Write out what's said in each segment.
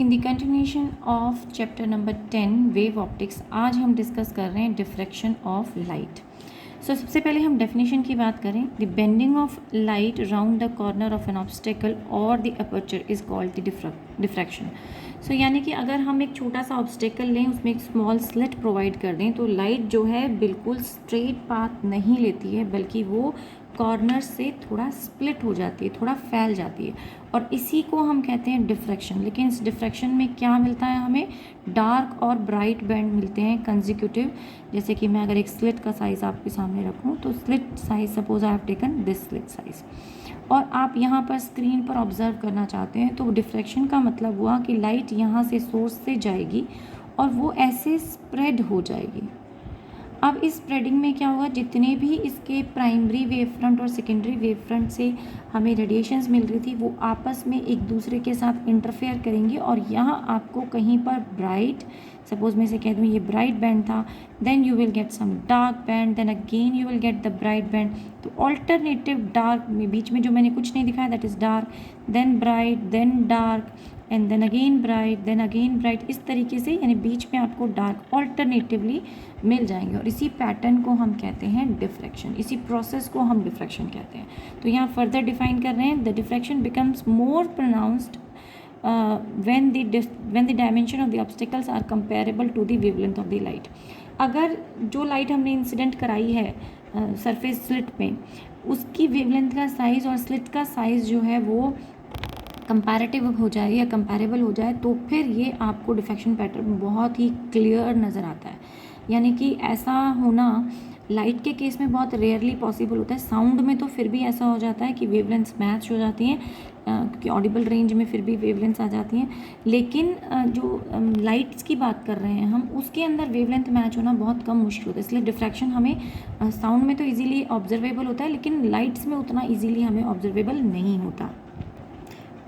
In the continuation of chapter number 10 wave optics, आज हम discuss कर रहे हैं डिफ्रैक्शन ऑफ लाइट। सो सबसे पहले हम डेफिनेशन की बात करें। The bending of light round the corner of an obstacle और the aperture is called the diffraction. So यानी कि अगर हम एक छोटा सा ऑब्स्टेकल लें, उसमें एक स्मॉल स्लिट प्रोवाइड कर दें, तो लाइट जो है बिल्कुल स्ट्रेट पाथ नहीं लेती है, बल्कि वो कॉर्नर से थोड़ा स्प्लिट हो जाती है, थोड़ा फैल जाती है, और इसी को हम कहते हैं डिफ्रैक्शन। लेकिन इस डिफ्रैक्शन में क्या मिलता है, हमें डार्क और ब्राइट बैंड मिलते हैं कंजिक्यूटिव। जैसे कि मैं अगर एक स्लिट का साइज़ आपके सामने रखूं, तो slit size suppose I have taken this slit size, और आप यहाँ पर स्क्रीन पर ऑब्जर्व करना चाहते हैं, तो डिफ्रैक्शन का मतलब हुआ कि लाइट यहाँ से सोर्स से जाएगी और वो ऐसे स्प्रेड हो जाएगी। अब इस स्प्रेडिंग में क्या होगा, जितने भी इसके प्राइमरी वेव फ्रंट और सेकेंडरी वेव फ्रंट से हमें रेडिएशंस मिल रही थी, वो आपस में एक दूसरे के साथ इंटरफेयर करेंगे, और यहाँ आपको कहीं पर ब्राइट, सपोज मैं से कह दूँ ये ब्राइट बैंड था, then you will get some dark band, then again you will get the bright band. तो ऑल्टरनेटिव डार्क में, बीच में जो मैंने कुछ नहीं दिखाया, that is dark, then bright, then dark, and then again bright, then again bright, इस तरीके से, यानी बीच में आपको डार्क ऑल्टरनेटिवली मिल जाएंगे, और इसी पैटर्न को हम कहते हैं डिफ्रैक्शन। इसी प्रोसेस को हम डिफ्रैक्शन कहते हैं। तो यहाँ फर्दर डिफाइन कर रहे हैं, the diffraction becomes more pronounced when the dimension of the obstacles are comparable to the wavelength of the light। अगर जो लाइट हमने इंसिडेंट कराई है सरफेस स्लिट में, उसकी वेवलेंथ का साइज़ और स्लिट का साइज़ जो है वो कंपैरेटिव हो जाए या कंपैरेबल हो जाए, तो फिर ये आपको डिफ्रैक्शन पैटर्न बहुत ही क्लियर नज़र आता है। यानी कि ऐसा होना लाइट के केस में बहुत रेयरली पॉसिबल होता है। साउंड में तो फिर भी ऐसा हो जाता है कि वेवलेंथ्स मैच हो जाती हैं, क्योंकि ऑडिबल रेंज में फिर भी वेवलेंथ्स आ जाती हैं, लेकिन जो लाइट्स की बात कर रहे हैं हम, उसके अंदर वेवलेंथ मैच होना बहुत कम मुश्किल होता है। इसलिए डिफ्रैक्शन हमें साउंड में तो ईजिली ऑब्जर्वेबल होता है, लेकिन लाइट्स में उतना ईजिली हमें ऑब्जर्वेबल नहीं होता।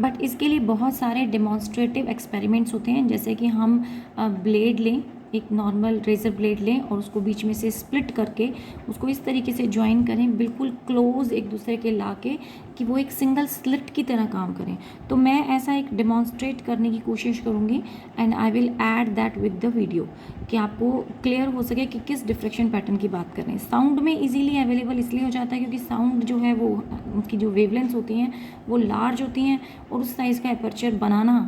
बट इसके लिए बहुत सारे डेमोन्स्ट्रेटिव एक्सपेरिमेंट्स होते हैं, जैसे कि हम ब्लेड लें, एक नॉर्मल रेज़र ब्लेड लें, और उसको बीच में से स्प्लिट करके उसको इस तरीके से ज्वाइन करें, बिल्कुल क्लोज एक दूसरे के ला के, कि वो एक सिंगल स्लिट की तरह काम करें। तो मैं ऐसा एक डेमोन्स्ट्रेट करने की कोशिश करूँगी, and I will add that with the video, कि आपको क्लियर हो सके कि किस डिफ्रैक्शन पैटर्न की बात कर रहे हैं। साउंड में इजीली अवेलेबल इसलिए हो जाता है क्योंकि साउंड जो है वो, उसकी जो वेवलेंथ्स होती हैं वो लार्ज होती हैं, और उस साइज़ का एपर्चर बनाना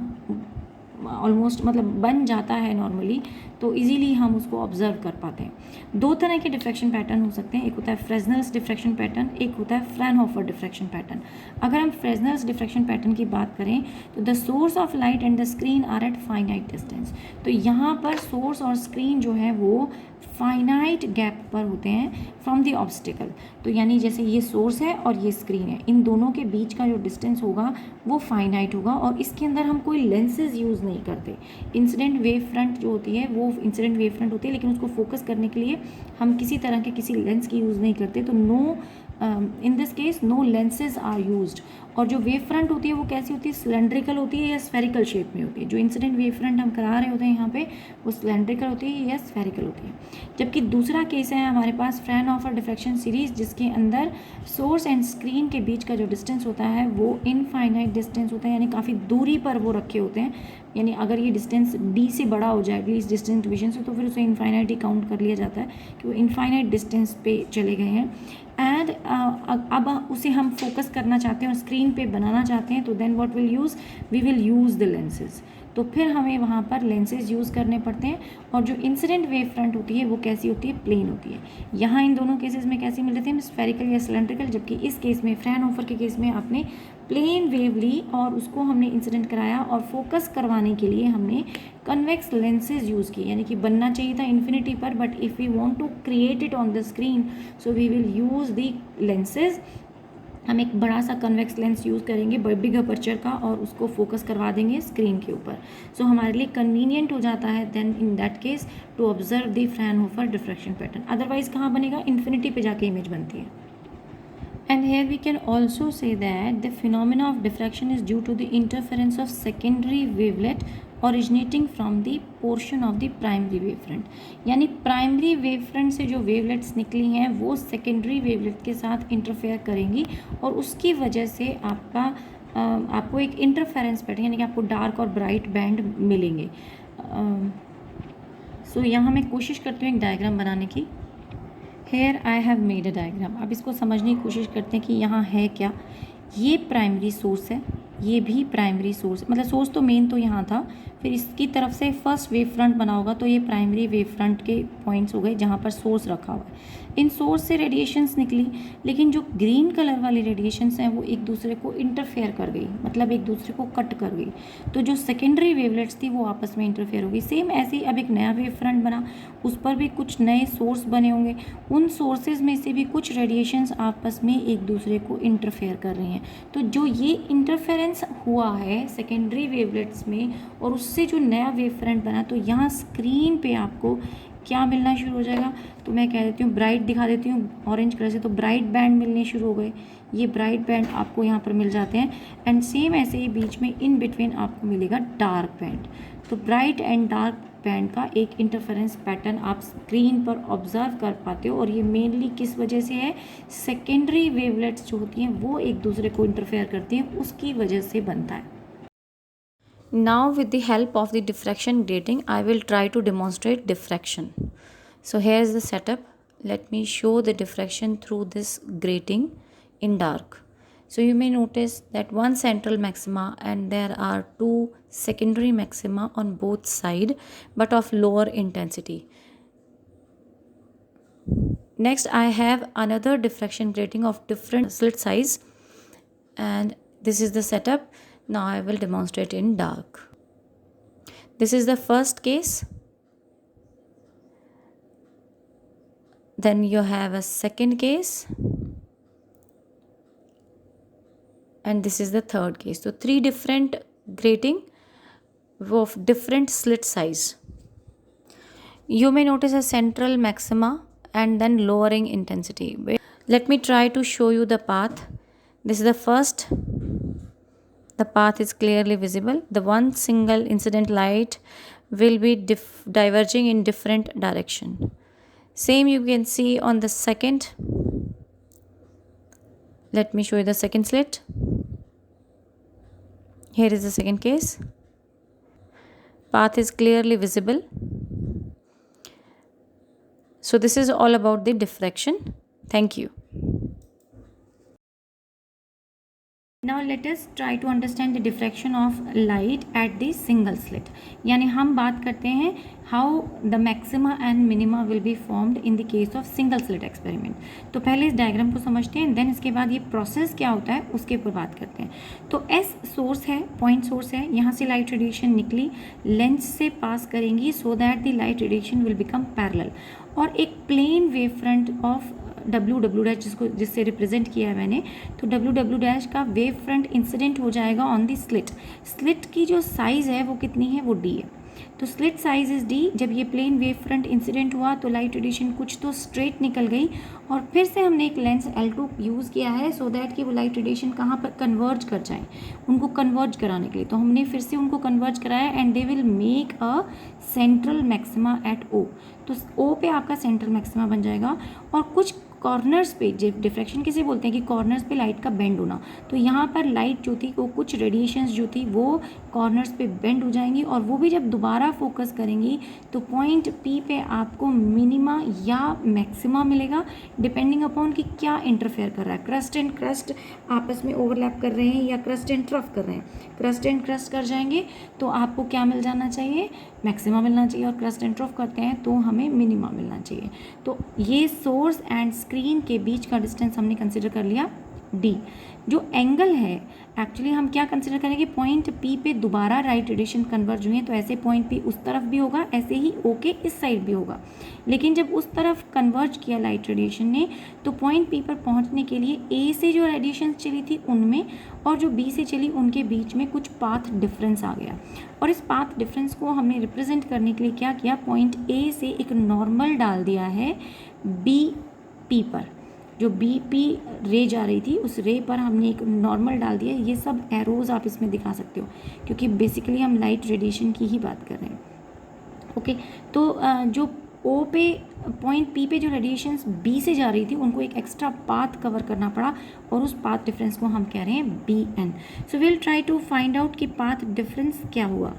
ऑलमोस्ट मतलब बन जाता है नॉर्मली, तो इजीली हम उसको ऑब्जर्व कर पाते हैं। दो तरह के डिफ्रैक्शन पैटर्न हो सकते हैं, एक होता है फ्रेस्नेल्स डिफ्रैक्शन पैटर्न, एक होता है फ्रैनहोफर डिफ्रैक्शन पैटर्न। अगर हम फ्रेस्नेल्स डिफ्रैक्शन पैटर्न की बात करें, तो the source of light and the screen are at finite distance. तो यहाँ पर सोर्स और स्क्रीन जो है वो फाइनाइट गैप पर होते हैं फ्रॉम द ऑब्स्टिकल। तो यानी जैसे ये सोर्स है और ये स्क्रीन है, इन दोनों के बीच का जो डिस्टेंस होगा वो फाइनाइट होगा, और इसके अंदर हम कोई लेंसेज यूज़ नहीं करते। इंसिडेंट वेव फ्रंट जो होती है वो इंसिडेंट वेव फ्रंट होती है, लेकिन उसको फोकस करने के लिए हम किसी तरह के किसी लेंस की यूज़ नहीं करते। तो no, in this case no lenses are used. और जो वेव फ्रंट होती है वो कैसी होती है, सिलेंड्रिकल होती है या स्फेरिकल शेप में होती है। जो इंसिडेंट वेव फ्रंट हम करा रहे होते हैं यहाँ पे, वो सिलेंड्रिकल होती है या स्फेरिकल होती है। जबकि दूसरा केस है हमारे पास फ्रैनहोफर डिफ्रैक्शन सीरीज, जिसके अंदर सोर्स एंड स्क्रीन के बीच का जो डिस्टेंस होता है वो इनफाइनाइट डिस्टेंस होता है, यानी काफ़ी दूरी पर वो रखे होते हैं। यानी अगर ये डिस्टेंस d से बड़ा हो जाए, एटलीस्ट डिस्टेंस डिवीजन से, तो फिर उसे इनफाइनाइट ही काउंट कर लिया जाता है कि वो इनफाइनाइट डिस्टेंस पे चले गए हैं। एंड अब उसे हम फोकस करना चाहते हैं और स्क्रीन पे बनाना चाहते हैं, तो then what will use, we will use the lenses. तो फिर हमें वहाँ पर लेंसेज यूज़ करने पड़ते हैं। और जो इंसिडेंट वेव फ्रंट होती है वो कैसी होती है, प्लेन होती है। यहाँ इन दोनों केसेस में कैसी मिल रही थी, स्फेरिकल या सिलेंड्रिकल, जबकि इस केस में फ्रैनहोफर के केस में आपने प्लेन वेव ली और उसको हमने इंसिडेंट कराया, और फोकस करवाने के लिए हमने कन्वेक्स लेंसेज यूज़ किए। यानी कि बनना चाहिए था इन्फिनिटी पर, but if we want to create it on the screen, so we will use the lenses. हम एक बड़ा सा कन्वेक्स लेंस यूज़ करेंगे बिग अपर्चर का, और उसको फोकस करवा देंगे स्क्रीन के ऊपर। सो हमारे लिए कन्वीनियंट हो जाता है then in that case to observe the Fraunhofer diffraction pattern. Otherwise कहाँ बनेगा, इन्फिनिटी पे जाके इमेज बनती है। And here we can also say that the phenomena of diffraction is due to the interference of secondary wavelet originating from the portion of the primary wavefront। यानी primary wavefront से जो wavelets निकली हैं वो secondary wavelet के साथ interfere करेंगी, और उसकी वजह से आपका आपको एक इंटरफेरेंस पैटर्न यानी कि आपको डार्क और ब्राइट बैंड मिलेंगे। सो यहाँ मैं कोशिश करती हूँ एक डायग्राम बनाने की। Here I have made a diagram. अब इसको समझने की कोशिश करते हैं कि यहाँ है क्या। ये प्राइमरी सोर्स है, ये भी प्राइमरी सोर्स, मतलब सोर्स तो मेन तो यहाँ था, फिर इसकी तरफ से फर्स्ट वेव फ्रंट बना होगा, तो ये प्राइमरी वेव फ्रंट के पॉइंट्स हो गए जहाँ पर सोर्स रखा हुआ है। इन सोर्स से रेडिएशंस निकली, लेकिन जो ग्रीन कलर वाली रेडिएशंस हैं वो एक दूसरे को इंटरफेयर कर गई, मतलब एक दूसरे को कट कर गई। तो जो सेकेंडरी वेवलेट्स थी वो आपस में इंटरफेयर हो गई। सेम ऐसे ही अब एक नया वेव फ्रंट बना, उस पर भी कुछ नए सोर्स बने होंगे, उन सोर्सेज में से भी कुछ रेडिएशंस आपस में एक दूसरे को इंटरफेयर कर रही हैं। तो जो ये इंटरफेरेंस हुआ है सेकेंडरी वेवलेट्स में और उससे जो नया वेव फ्रंट बना, तो यहाँ स्क्रीन पे आपको क्या मिलना शुरू हो जाएगा। तो मैं कह देती हूँ ब्राइट दिखा देती हूँ ऑरेंज कलर से, तो ब्राइट बैंड मिलने शुरू हो गए। ये ब्राइट बैंड आपको यहाँ पर मिल जाते हैं। एंड सेम ऐसे ही बीच में इन बिटवीन आपको मिलेगा डार्क बैंड। तो ब्राइट एंड डार्क बैंड का एक इंटरफेरेंस पैटर्न आप स्क्रीन पर ऑब्जर्व कर पाते हो, और ये मेनली किस वजह से है, सेकेंडरी वेवलेट्स जो होती हैं वो एक दूसरे को इंटरफेयर करती हैं, उसकी वजह से बनता है। Now with the help of the diffraction grating, I will try to demonstrate diffraction. So here is the setup. Let me show the diffraction through this grating in dark. So you may notice that one central maxima and there are two secondary maxima on both sides, but of lower intensity. Next I have another diffraction grating of different slit size, and this is the setup. Now I will demonstrate in dark. This is the first case. Then you have a second case. And this is the third case. So 3 different grating of different slit size. You may notice a central maxima and then lowering intensity. Let me try to show you the path. This is the first. The path is clearly visible. The one single incident light will be diverging in different direction. Same you can see on the second. Let me show you the second slit. Here is the second case. Path is clearly visible. So this is all about the diffraction. Thank you. Now let us try to understand the diffraction of light at the single slit. यानी हम बात करते हैं how the maxima and minima will be formed in the case of single slit experiment. तो पहले इस diagram को समझते हैं, देन इसके बाद ये प्रोसेस क्या होता है उसके ऊपर बात करते हैं। तो S सोर्स है, पॉइंट सोर्स है, यहाँ से लाइट रेडिएशन निकली, लेंस से पास करेंगी so that the light radiation will become parallel, और एक plane wave front of W जिससे रिप्रेजेंट किया है मैंने, तो W का वेव फ्रंट इंसिडेंट हो जाएगा ऑन दी स्लिट। स्लिट की जो साइज़ है वो कितनी है, वो D है। तो स्लिट साइज इज D। जब ये प्लेन वेव फ्रंट इंसिडेंट हुआ तो लाइट रेडिएशन कुछ तो स्ट्रेट निकल गई, और फिर से हमने एक लेंस L2 यूज़ किया है सो दैट कि वो लाइट रेडिएशन कहाँ पर कन्वर्ज कर जाए, उनको कन्वर्ज कराने के लिए। तो हमने फिर से उनको कन्वर्ज कराया and they will make a central maxima eight O। तो O पे आपका सेंट्रल मैक्सिमा बन जाएगा, और कुछ कॉर्नर्स पे, डिफ्रैक्शन किसे बोलते हैं कि कॉर्नर्स पे लाइट का बेंड होना, तो यहाँ पर लाइट जो थी वो कुछ रेडिएशंस जो थी वो कॉर्नर्स पे बेंड हो जाएंगी, और वो भी जब दोबारा फोकस करेंगी तो पॉइंट P पे आपको मिनिमा या मैक्सिमा मिलेगा, डिपेंडिंग अपॉन कि क्या इंटरफेयर कर रहा है। क्रस्ट एंड क्रस्ट आपस में ओवरलैप कर रहे हैं या क्रस्ट एंड ट्रफ कर रहे हैं। क्रस्ट एंड क्रस्ट कर जाएंगे तो आपको क्या मिल जाना चाहिए, मैक्सिमा मिलना चाहिए, और क्रस्ट एंड ट्रफ करते हैं तो हमें मिनिमा मिलना चाहिए। तो ये सोर्स एंड स्क्रीन के बीच का डिस्टेंस हमने कंसिडर कर लिया D। जो एंगल है एक्चुअली हम क्या कंसिडर करेंगे, पॉइंट P पे दोबारा राइट रेडिएशन कन्वर्ज हुई है, तो ऐसे पॉइंट P उस तरफ भी होगा, ऐसे ही O के इस साइड भी होगा। लेकिन जब उस तरफ कन्वर्ज किया लाइट रेडिएशन ने, तो पॉइंट P पर पहुंचने के लिए A से जो रेडिएशन चली थी उनमें और जो B से चली उनके बीच में कुछ पाथ डिफरेंस आ गया, और इस पाथ डिफरेंस को हमने रिप्रेजेंट करने के लिए क्या किया, पॉइंट A से एक नॉर्मल डाल दिया है BP पर। जो BP रे जा रही थी उस रे पर हमने एक नॉर्मल डाल दिया। ये सब एरोज आप इसमें दिखा सकते हो क्योंकि बेसिकली हम लाइट रेडिएशन की ही बात कर रहे हैं। ओके, तो जो ओ पे पॉइंट पी पे जो रेडिएशंस बी से जा रही थी उनको एक एक्स्ट्रा पाथ कवर करना पड़ा और उस पाथ डिफरेंस को हम कह रहे हैं b n. So will try to find out कि पाथ डिफरेंस क्या हुआ.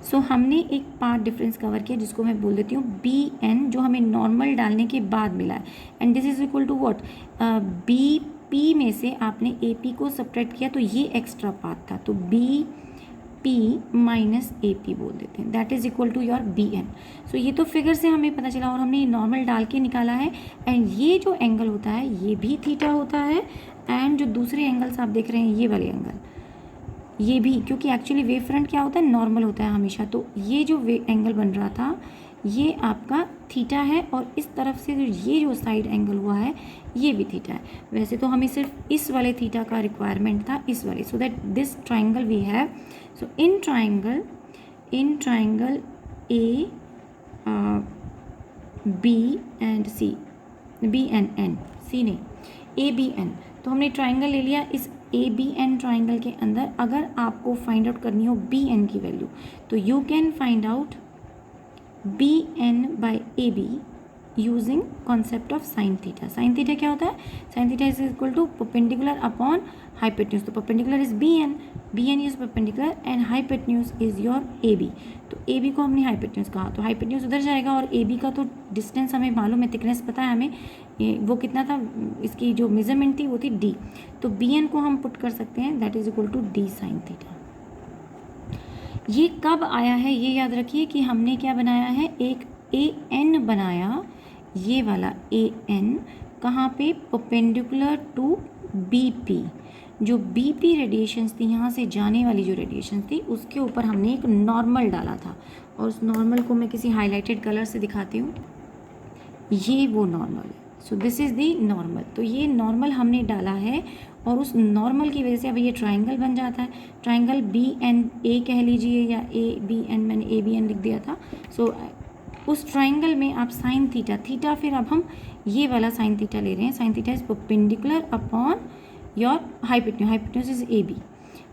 सो हमने एक पाथ डिफरेंस कवर किया जिसको मैं बोल देती हूँ बी एन, जो हमें नॉर्मल डालने के बाद मिला है. And this is equal to what, b p में से आपने ए पी को सब्ट्रैक्ट किया तो ये एक्स्ट्रा पाथ था, तो b p minus a p बोल देते हैं. That is equal to your b n. So ये तो फिगर से हमें पता चला और हमने नॉर्मल डाल के निकाला है. एंड ये जो एंगल होता है ये भी थीटा होता है. एंड जो दूसरे एंगल्स आप देख रहे हैं ये वाले एंगल ये भी, क्योंकि एक्चुअली वेव फ्रंट क्या होता है, नॉर्मल होता है हमेशा. तो ये जो एंगल बन रहा था ये आपका थीटा है और इस तरफ से ये जो साइड एंगल हुआ है ये भी थीटा है. वैसे तो हमें सिर्फ इस वाले थीटा का रिक्वायरमेंट था, इस वाले, so that this triangle we have. So in triangle a b and c, b n n, c नहीं, ए बी एन. तो हमने ट्राइंगल ले लिया. इस ए बी एन ट्राइंगल के अंदर अगर आपको फाइंड आउट करनी हो बी एन की वैल्यू तो you can find out b n by a b using concept of sine theta. Sine theta क्या होता है, sine theta is equal to perpendicular upon hypotenuse. तो perpendicular is b n is perpendicular and hypotenuse is your a b. तो a B को हमने hypotenuse कहा तो hypotenuse उधर जाएगा और ए बी का तो डिस्टेंस हमें मालूम है, थिकनेस पता है हमें, वो कितना था, इसकी जो मेजरमेंट थी वो थी डी. तो बी एन को हम पुट कर सकते हैं, that is equal to d sine theta. ये कब आया है ये याद रखिए कि हमने क्या बनाया है, एक ए एन बनाया, ये वाला ए एन कहाँ पे, परपेंडिकुलर टू बी पी. जो बी पी रेडिएशंस थी, यहाँ से जाने वाली जो रेडिएशंस थी उसके ऊपर हमने एक नॉर्मल डाला था और उस नॉर्मल को मैं किसी हाईलाइटेड कलर से दिखाती हूँ. ये वो नॉर्मल है. So this is the normal. तो ये नॉर्मल हमने डाला है और उस नॉर्मल की वजह से अब ये ट्राइंगल बन जाता है. ट्राइंगल बी एन ए कह लीजिए या ए बी एन, मैंने ए बी एन लिख दिया था. सो उस ट्राइंगल में आप साइन थीटा, फिर अब हम ये वाला साइन थीटा ले रहे हैं. Sine theta is perpendicular upon your hypotenuse is a b.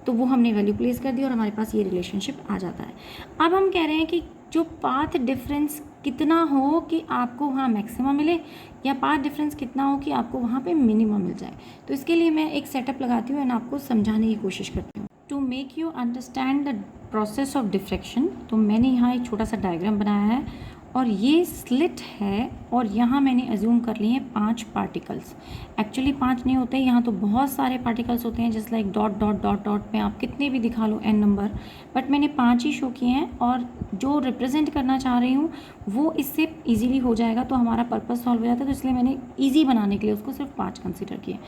तो वो हमने वैल्यू प्लेस कर दी और हमारे पास ये रिलेशनशिप आ जाता है. अब हम कह रहे हैं कि जो पाथ डिफरेंस कितना हो कि आपको वहाँ मैक्सिमम मिले या पाथ डिफरेंस कितना हो कि आपको वहाँ पे मिनिमम मिल जाए. तो इसके लिए मैं एक सेटअप लगाती हूँ एंड आपको समझाने की कोशिश करती हूँ to make you understand the process of diffraction. तो मैंने यहाँ एक छोटा सा डायग्राम बनाया है और ये स्लिट है और यहाँ मैंने अज्यूम कर लिए हैं 5 पार्टिकल्स. एक्चुअली 5 नहीं होते, यहाँ तो बहुत सारे पार्टिकल्स होते हैं, just like dot dot dot dot में आप कितने भी दिखा लो n नंबर, बट मैंने 5 ही शो किए हैं और जो रिप्रेजेंट करना चाह रही हूँ वो इससे इजीली हो जाएगा. तो हमारा पर्पस सॉल्व हो जाता है, तो इसलिए मैंने ईजी बनाने के लिए उसको सिर्फ 5 कंसिडर किए.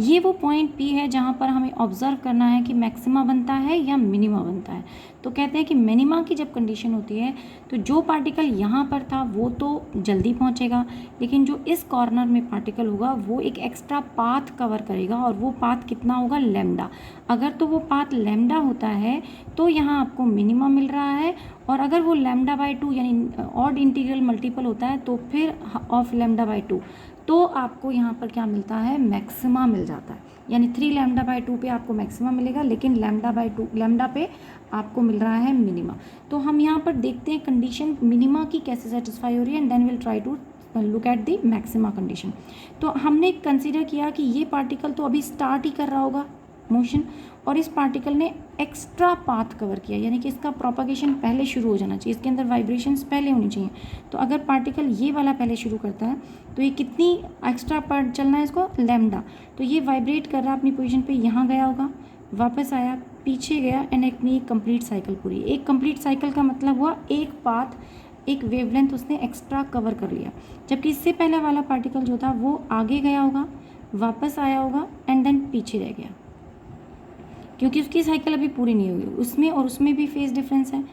ये वो पॉइंट P है जहाँ पर हमें ऑब्जर्व करना है कि मैक्सिमा बनता है या मिनिमा बनता है. तो कहते हैं कि मिनिमा की जब कंडीशन होती है तो जो पार्टिकल यहाँ पर था वो तो जल्दी पहुँचेगा, लेकिन जो इस कॉर्नर में पार्टिकल होगा वो एक एक्स्ट्रा पाथ कवर करेगा और वो पाथ कितना होगा, लैम्डा. अगर तो वो पाथ लैम्डा होता है तो यहाँ आपको मिनिमा मिल रहा है और अगर वो लैम्डा बाई 2 यानी ऑड इंटीग्रल मल्टीपल होता है तो फिर ऑफ लैम्डा बाई 2 तो आपको यहाँ पर क्या मिलता है, मैक्सिमा मिल जाता है. यानी 3 लैम्डा बाई 2 पे आपको मैक्सिमा मिलेगा, लेकिन लैम्डा पे आपको मिल रहा है मिनिमा. तो हम यहाँ पर देखते हैं कंडीशन मिनिमा की कैसे सेटिस्फाई हो रही है and then will try to look at the maxima condition. तो हमने कंसीडर किया कि ये पार्टिकल तो अभी स्टार्ट ही कर रहा होगा मोशन और इस पार्टिकल ने एक्स्ट्रा पाथ कवर किया, यानी कि इसका प्रोपागेशन पहले शुरू हो जाना चाहिए, इसके अंदर वाइब्रेशंस पहले होनी चाहिए. तो अगर पार्टिकल ये वाला पहले शुरू करता है तो ये कितनी एक्स्ट्रा पार्ट चलना है इसको, लैम्डा. तो ये वाइब्रेट कर रहा है अपनी पोजीशन पे, यहाँ गया होगा, वापस आया, पीछे गया एंड अपनी एक कंप्लीट साइकिल पूरी. एक कंप्लीट साइकिल का मतलब हुआ एक पाथ, एक वेवलेंथ उसने एक्स्ट्रा कवर कर लिया. जबकि इससे पहले वाला पार्टिकल जो था वो आगे गया होगा, वापस आया होगा एंड देन पीछे रह गया, क्योंकि उसकी साइकिल अभी पूरी नहीं हुई. उसमें और उसमें भी फेज डिफरेंस है.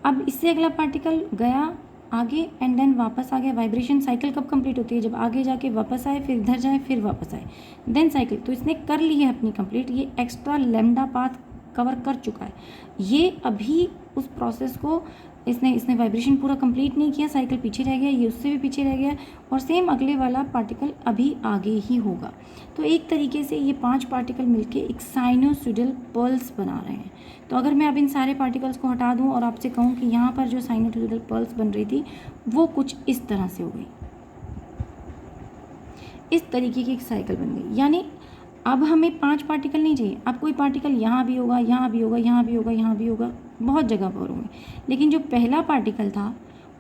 अब इससे अगला पार्टिकल गया आगे एंड देन वापस आ गया. वाइब्रेशन साइकिल कब कंप्लीट होती है, जब आगे जाके वापस आए, फिर इधर जाए, फिर वापस आए, देन साइकिल. तो इसने कर ली है अपनी कंप्लीट, ये एक्स्ट्रा लैम्डा पाथ कवर कर चुका है. ये अभी उस प्रोसेस को इसने वाइब्रेशन पूरा कंप्लीट नहीं किया, साइकिल पीछे रह गया, ये उससे भी पीछे रह गया और सेम अगले वाला पार्टिकल अभी आगे ही होगा। तो एक तरीके से ये 5 पार्टिकल मिलके एक साइनोसॉइडल पल्स बना रहे हैं। तो अगर मैं अब इन सारे पार्टिकल्स को हटा दूं और आपसे कहूं कि यहाँ पर जो साइनोसॉइडल पल्स बन रही थी वो कुछ इस तरह से हो गई, इस तरीके की एक साइकिल बन गई। यानी अब हमें 5 पार्टिकल नहीं चाहिए, अब कोई पार्टिकल यहाँ भी होगा, यहाँ भी होगा, यहाँ भी होगा, यहाँ भी होगा, बहुत जगह पर होंगे। लेकिन जो पहला पार्टिकल था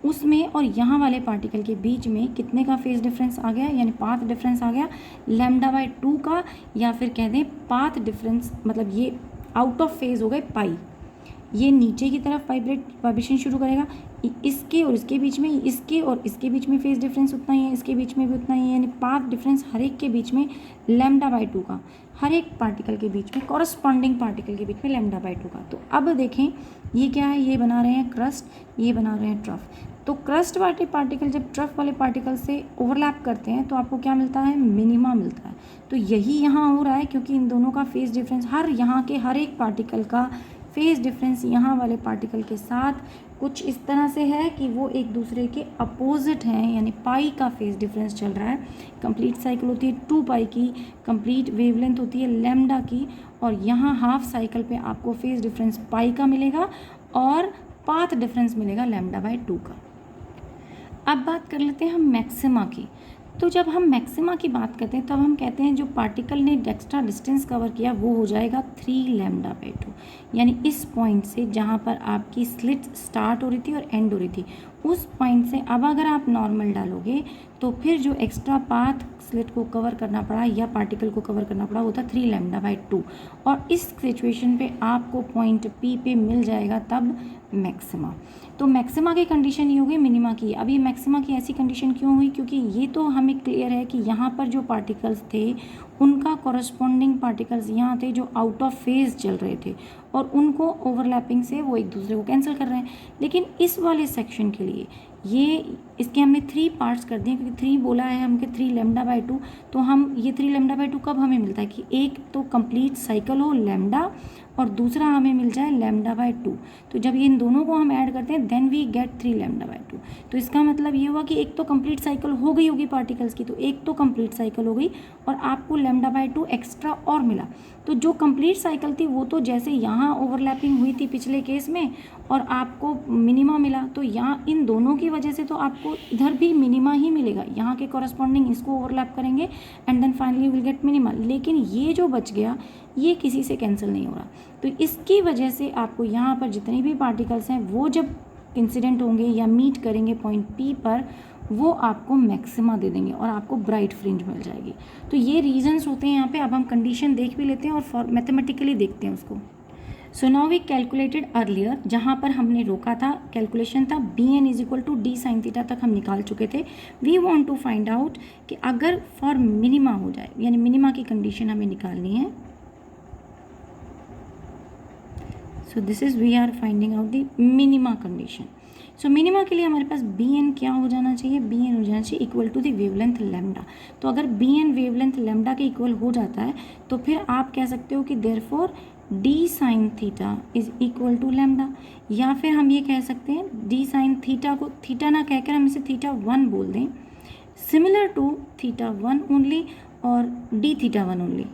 उसमें और यहाँ वाले पार्टिकल के बीच में कितने का फेज डिफरेंस आ गया, यानी पाथ डिफरेंस आ गया λ/2 का, या फिर कह दें पाथ डिफरेंस, मतलब ये आउट ऑफ फेज हो गए पाई। ये नीचे की तरफ वाइब्रेशन शुरू करेगा, इसके और इसके बीच में, इसके और इसके बीच में फेज डिफरेंस उतना ही है, इसके बीच में भी उतना ही है, यानी पाथ डिफरेंस हर एक के बीच में λ/2 का, हर एक पार्टिकल के बीच में, कॉरस्पॉन्डिंग पार्टिकल के बीच में λ/2 का। तो अब देखें ये क्या है, ये बना रहे हैं क्रस्ट, ये बना रहे हैं ट्रफ। तो क्रस्ट वाले पार्टिकल जब ट्रफ वाले पार्टिकल से ओवरलैप करते हैं तो आपको क्या मिलता है, मिनिमा मिलता है। तो यही यहाँ हो रहा है, क्योंकि इन दोनों का फेज डिफरेंस, हर यहाँ के हर एक पार्टिकल का फेज डिफरेंस यहाँ वाले पार्टिकल के साथ कुछ इस तरह से है कि वो एक दूसरे के अपोजिट हैं, यानी पाई का फेज डिफरेंस चल रहा है। कंप्लीट साइकिल होती है 2 पाई की, कंप्लीट वेवलेंथ होती है लैम्डा की, और यहाँ हाफ साइकिल पे आपको फेज डिफरेंस पाई का मिलेगा और पाथ डिफरेंस मिलेगा λ/2 का। अब बात कर लेते हैं हम मैक्सिमा की। तो जब हम मैक्सिमा की बात करते हैं तब हम कहते हैं जो पार्टिकल ने एक्स्ट्रा डिस्टेंस कवर किया वो हो जाएगा 3 λ/2, यानी इस पॉइंट से जहाँ पर आपकी स्लिट स्टार्ट हो रही थी और एंड हो रही थी, उस पॉइंट से अब अगर आप नॉर्मल डालोगे तो फिर जो एक्स्ट्रा पाथ स्लिट को कवर करना पड़ा या पार्टिकल को कवर करना पड़ा वो था 3 λ/2, और इस सिचुएशन पे आपको पॉइंट P पे मिल जाएगा तब मैक्सिमा। तो मैक्सिमा की कंडीशन ये हो गई मिनिमा की। अब ये मैक्सिमा की ऐसी कंडीशन क्यों हुई, क्योंकि ये तो हमें क्लियर है कि यहाँ पर जो पार्टिकल्स थे उनका कॉरस्पॉन्डिंग पार्टिकल्स यहाँ थे जो आउट ऑफ फेज चल रहे थे और उनको ओवरलैपिंग से वो एक दूसरे को कैंसिल कर रहे हैं। लेकिन इस वाले सेक्शन के लिए ये इसके हमने 3 पार्ट्स कर दिए, क्योंकि 3 बोला है हमके 3 λ/2, तो हम ये 3 λ/2 कब हमें मिलता है कि एक तो कंप्लीट साइकिल हो लैम्डा और दूसरा हमें मिल जाए λ/2। तो जब ये इन दोनों को हम ऐड करते हैं देन वी गेट 3 λ/2। तो इसका मतलब ये हुआ कि एक तो कंप्लीट साइकिल हो गई होगी पार्टिकल्स की, तो एक तो कंप्लीट साइकिल हो गई और आपको λ/2 एक्स्ट्रा और मिला। तो जो कंप्लीट साइकिल थी वो तो जैसे यहाँ ओवरलैपिंग हुई थी पिछले केस में और आपको मिनिमा मिला, तो यहाँ इन दोनों की वजह से तो आपको इधर भी मिनिमा ही मिलेगा, यहाँ के कॉरस्पॉन्डिंग इसको ओवरलैप करेंगे and then finally will get minima. लेकिन ये जो बच गया ये किसी से कैंसिल नहीं हो रहा, तो इसकी वजह से आपको यहाँ पर जितने भी पार्टिकल्स हैं वो जब इंसिडेंट होंगे या मीट करेंगे पॉइंट P पर वो आपको मैक्सिमा दे देंगे और आपको ब्राइट फ्रिंज मिल जाएगी। तो ये रीजंस होते हैं यहाँ पे। अब हम कंडीशन देख भी लेते हैं और मैथमेटिकली देखते हैं उसको। So now we calculated earlier, जहाँ पर हमने रोका था कैलकुलेशन था Bn = d sin थीटा तक हम निकाल चुके थे। We want to find out कि अगर फॉर मिनिमा हो जाए, यानी मिनिमा की कंडीशन हमें निकालनी है। So this is we are finding out the minima condition. So minima के लिए हमारे पास Bn क्या हो जाना चाहिए, Bn हो जाना चाहिए equal to the wavelength lambda. तो अगर Bn वेवलेंथ लैम्डा के इक्वल हो जाता है तो फिर आप कह सकते हो कि therefore d sin theta is equal to lambda, या फिर हम ये कह सकते हैं d sin थीटा को थीटा ना कहकर हम इसे θ1 बोल दें, सिमिलर टू θ1 ओनली और d θ1 ओनली,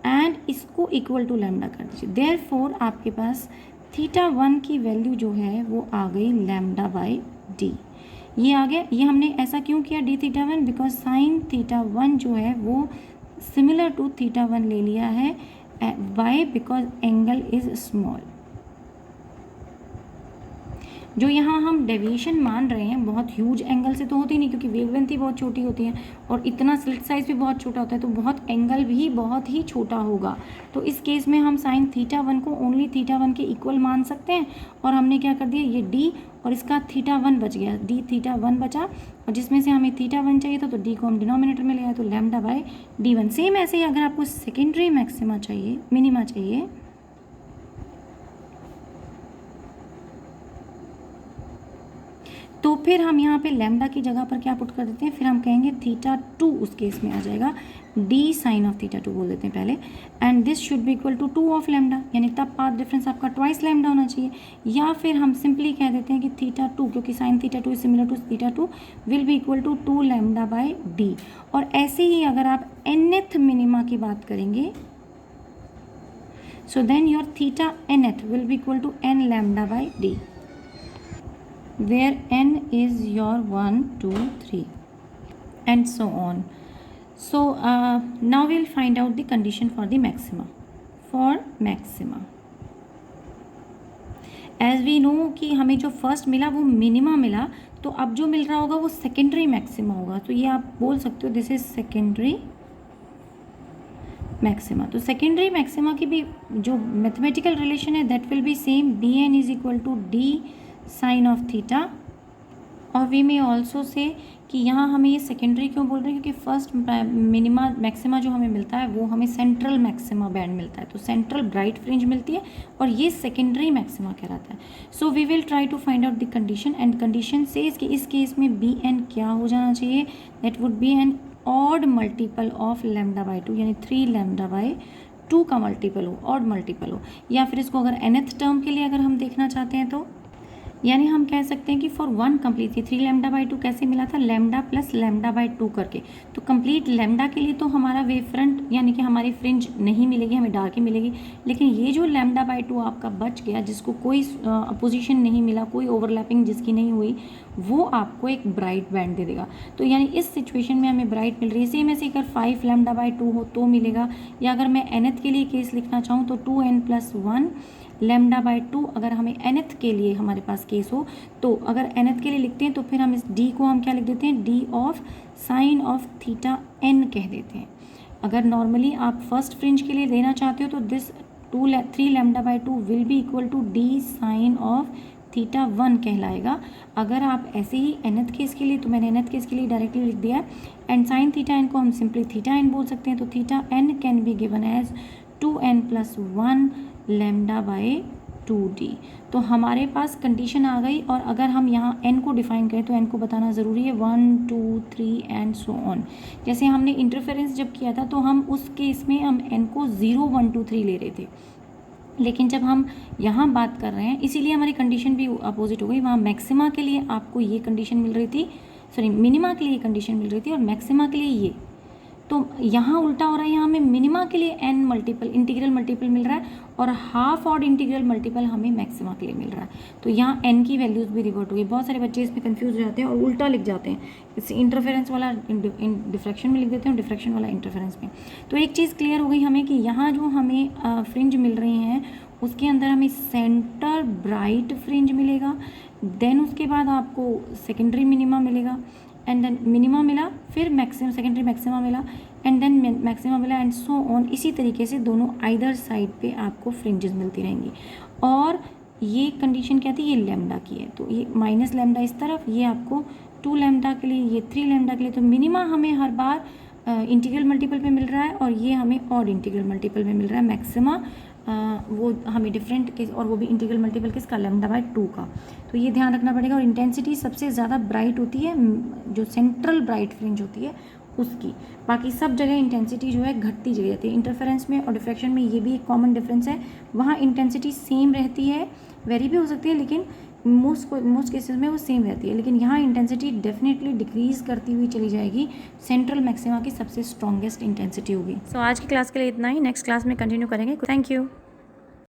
एंड इसको इक्वल टू लैम्डा कर दीजिए। देयरफॉर आपके पास θ1 की वैल्यू जो है वो आ गई λ/d। ये आ गया। ये हमने ऐसा क्यों किया d θ1, बिकॉज sin θ1 जो है वो सिमिलर टू θ1 ले लिया है। Why, because angle is small. जो यहाँ हम डेविएशन मान रहे हैं बहुत ह्यूज एंगल से तो होती नहीं, क्योंकि वेवलेंथ ही बहुत छोटी होती है और इतना स्लिट साइज भी बहुत छोटा होता है, तो बहुत एंगल भी बहुत ही छोटा होगा। तो इस केस में हम साइन θ1 को ओनली θ1 के इक्वल मान सकते हैं, और हमने क्या कर दिया, ये d और इसका θ1 बच गया, d θ1 बचा, और जिसमें से हमें θ1 चाहिए था तो d को हम डिनोमिनेटर में ले आए तो λ/d1। सेम ऐसे ही अगर आपको सेकेंडरी मैक्सिमा चाहिए, मिनिमा चाहिए, तो फिर हम यहाँ पे लैम्डा की जगह पर क्या पुट कर देते हैं, फिर हम कहेंगे थीटा 2 उस केस में आ जाएगा, डी साइन ऑफ थीटा 2 बोल देते हैं पहले, and this should be equal to 2 of lambda, यानी तब पाथ डिफरेंस आपका ट्वाइस लैम्डा होना चाहिए। या फिर हम सिंपली कह देते हैं कि थीटा 2, क्योंकि sine theta 2 is similar to theta 2, will be equal to 2 lambda by d. और ऐसे ही अगर आप nth मिनिमा की बात करेंगे, so then your theta nth will be equal to n lambda by d, where n is your 1, 2, 3 and so on. So now we'll find out the condition for the maxima. For maxima, as we know कि हमें जो first मिला वो minima मिला, तो अब जो मिल रहा होगा वो सेकेंडरी मैक्सिमा होगा। तो ये आप बोल सकते हो दिस इज सेकेंडरी मैक्सिमा। तो सेकेंडरी मैक्सिमा की भी जो मैथमेटिकल रिलेशन है that will be same, b n is equal to d sine of theta. और वी मे ऑल्सो से कि यहाँ हमें ये सेकेंडरी क्यों बोल रहे हैं, क्योंकि फर्स्ट मिनिमा मैक्सिमा जो हमें मिलता है वो हमें सेंट्रल मैक्सिमा बैंड मिलता है, तो सेंट्रल ब्राइट फ्रिंज मिलती है और ये सेकेंडरी मैक्सिमा कहलाता है। So we will try to find out the condition, and condition says कि इस केस में बी एन क्या हो जाना चाहिए, that would be an odd multiple of lambda by 2, यानी 3 लैम्डा बाई 2 का मल्टीपल हो, ऑड मल्टीपल हो। या फिर इसको अगर nth टर्म के लिए अगर हम देखना चाहते हैं तो यानी हम कह सकते हैं कि फॉर वन कंप्लीट थी 3 लैम्डा बाई 2 कैसे मिला था, लैम्डा प्लस लैम्डा बाई 2 करके। तो कंप्लीट लैम्डा के लिए तो हमारा वेव फ्रंट यानी कि हमारी फ्रिंज नहीं मिलेगी, हमें डार्क ही मिलेगी। लेकिन ये जो लैम्डा बाई 2 आपका बच गया, जिसको कोई अपोजिशन नहीं मिला, कोई ओवरलैपिंग जिसकी नहीं हुई, वो आपको एक ब्राइट बैंड दे देगा। तो यानी इस सिचुएशन में हमें ब्राइट मिल रही है। सेम ऐसे अगर 5 लैम्डा बाई 2 हो तो मिलेगा, या अगर मैं nth के लिए केस लिखना चाहूँ तो 2n + 1 लैम्डा बाई 2। अगर हमें nth के लिए हमारे पास केस हो तो अगर nth के लिए लिखते हैं तो फिर हम इस d को हम क्या लिख देते हैं, d of sine of theta n कह देते हैं। अगर नॉर्मली आप फर्स्ट फ्रिंज के लिए देना चाहते हो तो this 3 lambda by 2 will be equal to d sine of theta 1 कहलाएगा। अगर आप ऐसे ही nth केस के लिए, तो मैंने nth केस के लिए डायरेक्टली लिख दिया है, एंड साइन थीटा n को हम सिंपली थीटा n बोल सकते हैं। तो theta n can be given as 2n + 1 lambda by 2d। तो हमारे पास कंडीशन आ गई। और अगर हम यहाँ n को डिफाइन करें तो n को बताना ज़रूरी है, 1, 2, 3 एंड सो ऑन। जैसे हमने इंटरफेरेंस जब किया था तो हम उस केस में हम n को 0, 1, 2, 3 ले रहे थे, लेकिन जब हम यहाँ बात कर रहे हैं इसीलिए हमारी कंडीशन भी अपोजिट हो गई। वहाँ मैक्सिमा के लिए आपको ये कंडीशन मिल रही थी, सॉरी मिनिमा के लिए ये कंडीशन मिल रही थी और मैक्सिमा के लिए ये। तो यहाँ उल्टा हो रहा है, यहाँ हमें मिनिमा के लिए n मल्टीपल इंटीग्रल मल्टीपल मिल रहा है और हाफ ऑड इंटीग्रल मल्टीपल हमें मैक्सिमा के लिए मिल रहा है। तो यहाँ n की वैल्यूज़ भी रिवर्ट हो गई। बहुत सारे बच्चे इसमें कंफ्यूज हो जाते हैं और उल्टा लिख जाते हैं, इस इंटरफेरेंस वाला डिफ्रैक्शन में लिख देते हैं और डिफ्रैक्शन वाला इंटरफेरेंस में। तो एक चीज़ क्लियर हो गई हमें कि यहाँ जो हमें फ्रिंज मिल रही हैं उसके अंदर हमें सेंटर ब्राइट फ्रिंज मिलेगा, देन उसके बाद आपको सेकेंडरी मिनिमा मिलेगा, एंड देन मिनिमा मिला, फिर मैक्सिमम सेकेंडरी मैक्सिमा मिला, एंड देन मैक्सिमा मिला, एंड सो ऑन। इसी तरीके से दोनों आइदर साइड पे आपको फ्रिंजेस मिलती रहेंगी। और ये कंडीशन क्या थी, ये लैम्डा की है, तो ये माइनस लैम्डा इस तरफ, ये आपको 2 लैम्डा के लिए, ये 3 लैम्डा के लिए। तो मिनिमा हमें हर बार इंटीग्रल मल्टीपल पे मिल रहा है और ये हमें ऑड इंटीग्रल मल्टीपल पे मिल रहा है। मैक्सिमा वो हमें डिफरेंट केस, और वो भी इंटीग्रल मल्टीपल किसका, लैम्डा बाई 2 का। तो ये ध्यान रखना पड़ेगा। और इंटेंसिटी सबसे ज़्यादा ब्राइट होती है जो सेंट्रल ब्राइट फ्रिंज होती है उसकी, बाकी सब जगह इंटेंसिटी जो है घटती चली जाती है। इंटरफेरेंस में और डिफ्रैक्शन में ये भी एक कॉमन डिफरेंस है, वहाँ इंटेंसिटी सेम रहती है, वेरी भी हो सकती है लेकिन मोस्ट केसेस में वो सेम रहती है, लेकिन यहाँ इंटेंसिटी डेफिनेटली डिक्रीज़ करती हुई चली जाएगी। सेंट्रल मैक्सिमा की सबसे स्ट्रॉन्गेस्ट इंटेंसिटी होगी। सो आज की क्लास के लिए इतना ही, नेक्स्ट क्लास में कंटिन्यू करेंगे। Thank you.